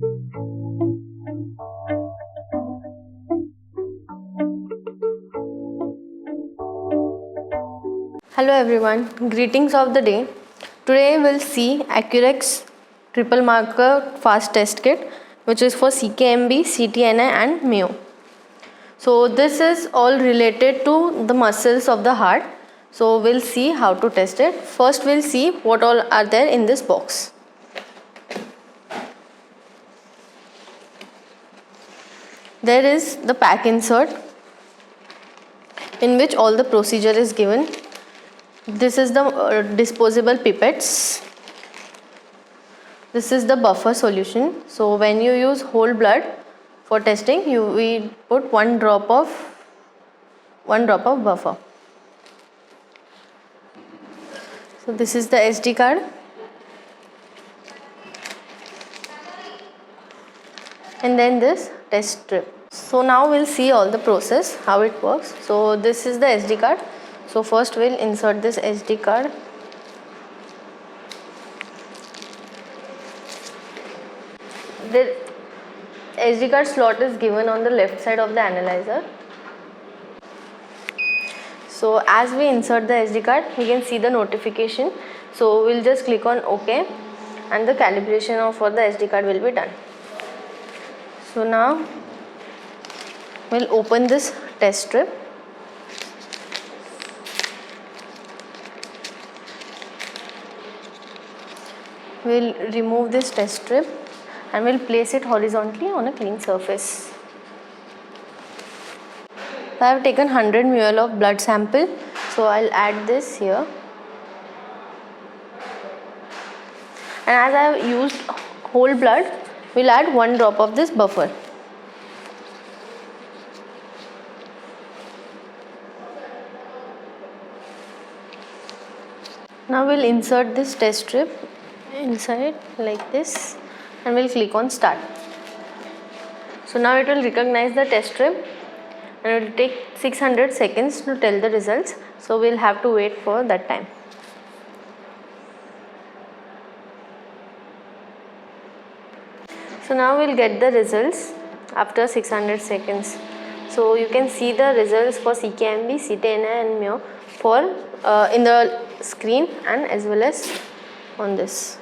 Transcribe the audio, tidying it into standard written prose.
Hello everyone, greetings of the day. Today we'll see Accurex triple marker fast test kit, which is for CKMB, ctNA and Mayo. So this is all related to the muscles of the heart. So we'll see how to test it. First we'll see what all are there in this box. There is the pack insert in which all the procedure is given. This is the disposable pipettes. This is the buffer solution. So when you use whole blood for testing, we put one drop of buffer. So this is the SD card. And then this test strip. So now we'll see all the process, how it works. So this is the SD card. So first we'll insert this SD card. The SD card slot is given on the left side of the analyzer. So as we insert the SD card, we can see the notification. So we'll just click on OK and the calibration for the SD card will be done. So now we'll open this test strip. We'll remove this test strip and we'll place it horizontally on a clean surface. I have taken 100 ml of blood sample, so I'll add this here. And as I have used whole blood, we'll add one drop of this buffer. Now we'll insert this test strip inside like this and we'll click on start. So now it will recognize the test strip and it will take 600 seconds to tell the results. So we'll have to wait for that time. So now we'll get the results after 600 seconds. So you can see the results for CKMB, ctNA and Mayo in the screen and as well as on this.